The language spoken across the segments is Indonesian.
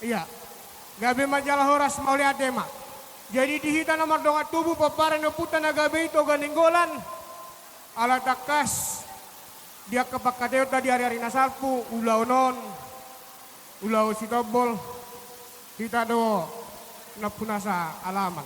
Iya. Gabe majalah horas mau lihat tema. Jadi dihita nomor donga tubuh paparan no puta na gabe itu ganinggolan. Ala takas dia kepakadeo tadi hari-hari nasalpu ulau non. Ulau si tobol. Hita do napunasa alaman.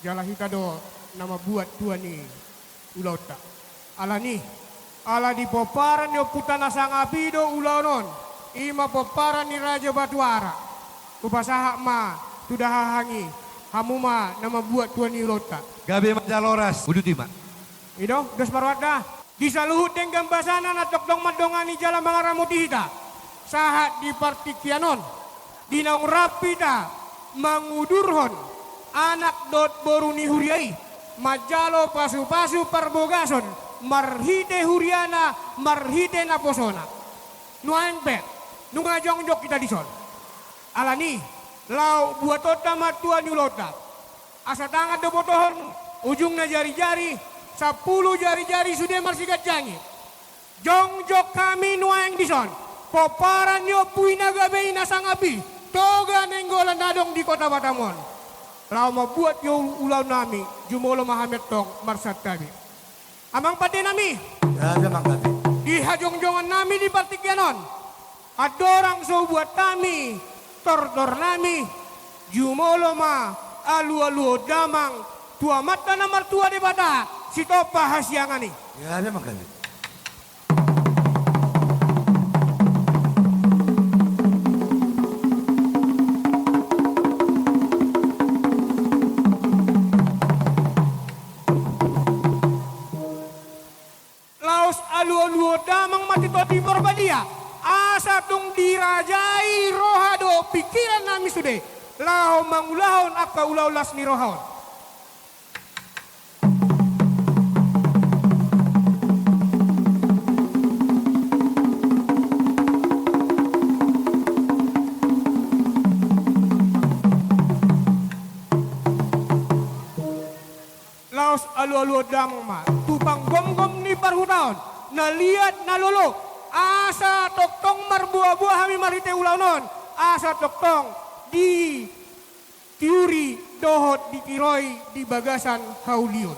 Jala hita do nama buat tuan ni ulau tak. Ala ni. Ala di paparan no puta na sangapido ulau non. Ima paparan ni Raja Batuara. Upasaha ma sudah hahangi hamuma nama buat tuan ni rota. Gabe majaloras uduti ma. Ido dos marwada. Disaluhut dengan gambasana na tokdong madongani jala mangaramuti hita. Sahat di partikianon. Dinaung rapita mangudurhon anak dot boruni huriai. Majalo pasu-pasu parbogason. Marhite huriana marhite naposona. Nuang bet. Nunga jongjok kita dison. Alani, lau buat tota matua nyulota. Asa tangan do botohon, ujungnya jari-jari, 10 jari-jari sudah marsikat jangi. Jongjok kami nuang dison. Poparan yo puina gabe nasangapi. Toga nenggolan dadong di kota Batamon. Lau mau buat yo ulau nami, jumolo Mahamed tong marsat kami. Amang pati nami. Ya, amang pati. Di hajong-jongan nami di partikianon. Adorang so buat kami. Tor nami jumolo ma alu damang tua mata namar tua de bata si topa hasiangani ya ada makan laos alu damang mati to timur badia asa tung dirajai rohado pikiran nami sude lao mangulahon akka ulau las ni rohaon. Laos alu damang ma tupang gom ni parhutaon naliat nalolo asa toktong marbuah-buah hami marite ulaunon. Asa toktong di tiuri dohot di kiroi di bagasan haulion.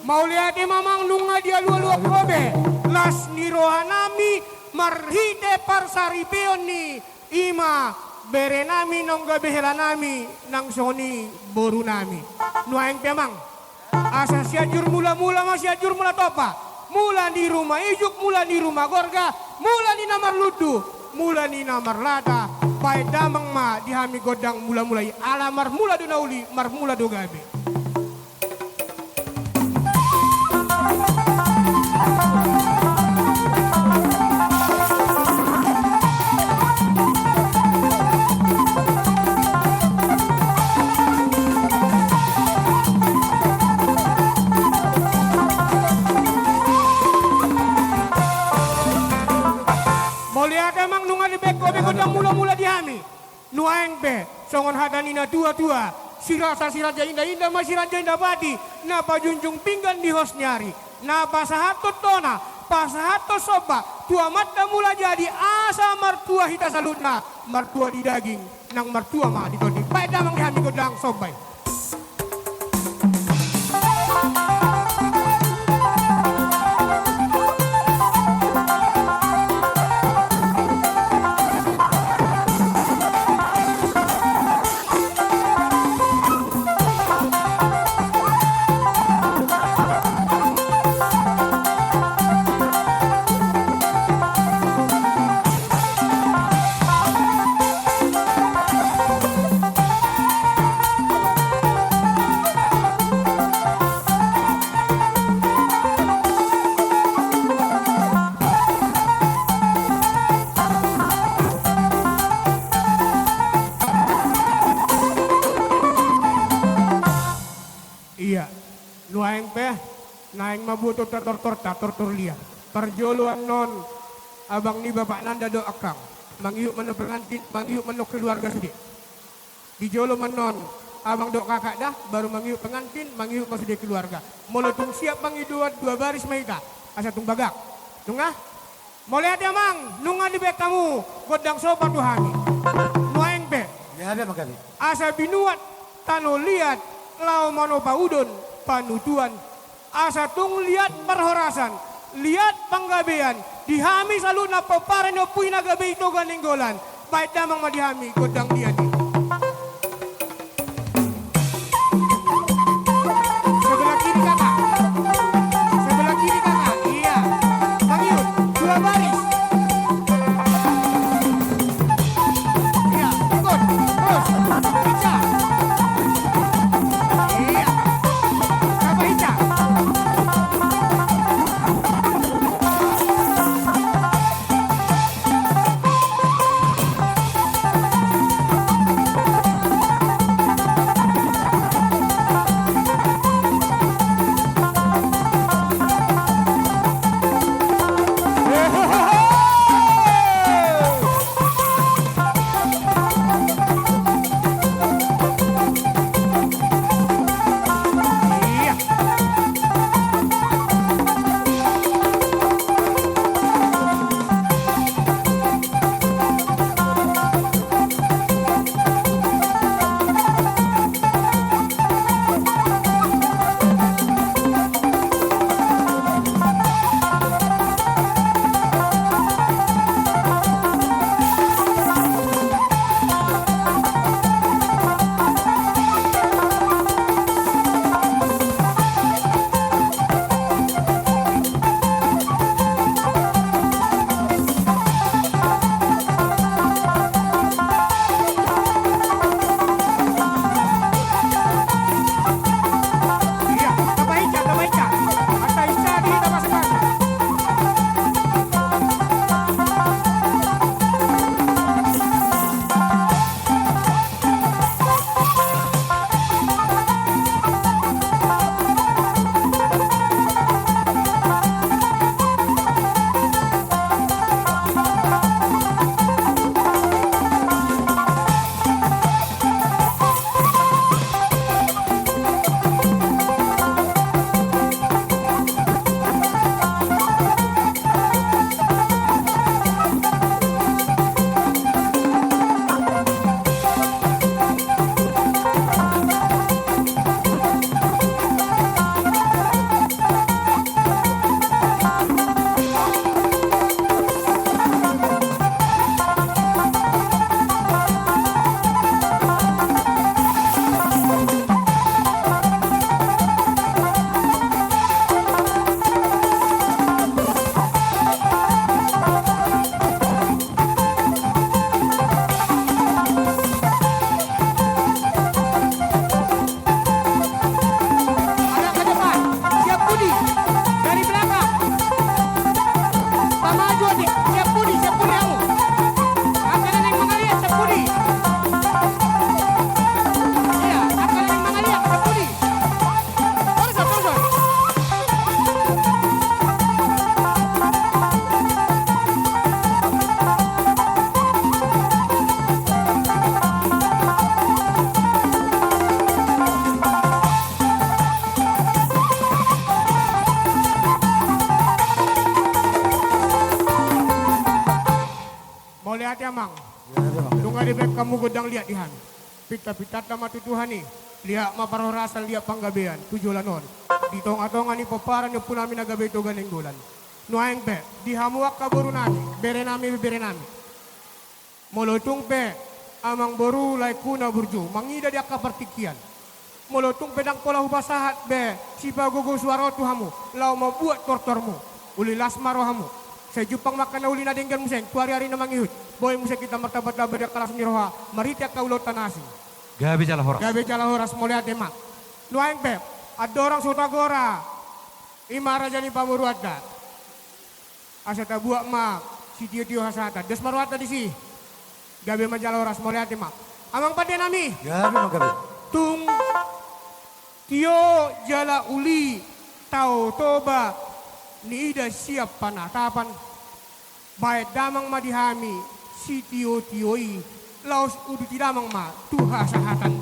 Mau lihat mamang nunga dia lua-lua kobe. Las nirohanami marhite parsaripeon ni ima berenami nongga behela nami nang soni boru nami nuaeng pemang asa siajur mula-mula masih siajur mula topa mula di rumah ijuk mula di rumah gorga mula di namar ludu mula di namar lada pai damang ma dihami godang mula-mula alamar mula do nauli mar mula do gabe. Godang mula-mula dihami nuaeng be songon hadanina tua-tua sirasa siraja indah-indah masih raja indah badi napa junjung pinggan di hos nyari napa sahatot tona pasahatot soba tua mata mula jadi asa martua hita salutna martua di daging nang martua mah ditodi baik damang dihami godang sobai. Nuaeng pe, naeng mabuto tortor lia. Perjoluan non, abang ni bapak nanda do akang. Mangiuk mano pengantin, mangiuk mano keluarga sedih. Di jolo menon abang dok kakak dah baru mangiuk pengantin mangiuk masuk dia keluarga. Molotung siap mangiduat dua baris maika. Asa tung bagak. Tungah. Mulai ada mang nunga di bek kamu godang sobat tuhani. Muaeng be. Ya ada makanya. Asa binuat tano liat lau mano paudon panutuan. Asa tung liat perhorasan. Liat panggabean. Dihami salu na papare no pui na gabe ito ganinggolan. Baik damang madihami godang liat. Sebelah kiri kakak. Sebelah kiri kakak. Iya. Mangiut. Dua baris. Iya. Ikut. Terus. Hica. Iya. Apa hica? Iya. Iya, apa hica, apa hica. Asa hica di apa sebab. Ada ke depan. Siap Budi. Dari belakang. Pak maju adik. Siap Budi kamu. Akan ada yang mengaliat, siap Budi. Iya, akan ada yang mengaliat, siap Budi. Terus. Mau lihat ya mang. Ya ada makanya. Lunga di bek kamu godang lihat dihan. Pita-pita tama tutuhani. Lihat ma parorasal lihat panggabean. Tujulanon. Di tong-atongan ni paparan yung punami nagabe ito ganinggulan. Nuaeng pe. Di hamuak kaburu nami. Bere nami. Molotong pe. Amang boru lai kuna burju. Mangida di akapartikian. Molotong pedang pola hubasahat be. Sipa gugu suara tuhamu. Lau mau buat tortormu. Uli lasmaro hamu. Saya jupang makan na uli na denggan museng. Tuari hari na mangihut. Boy museng kita martabat labar ya kalas niroha. Marita kaulot tanasi. Gabi jala horas. Gabe jala horas mulai temak. Nuaeng pep. Ada orang sotagora. Imara jani pamuruata. Asata buat ma. Si tio hasata. Des maruata di si. Gabe majala horas mulai temak. Amang pada nami. Gabi makanya. Tung. Tio jala uli. Tau toba. Ni ida siap panatapan. Baik damang madihami. Si tio-tioi. laos udu tidamang ma tuha sahatan.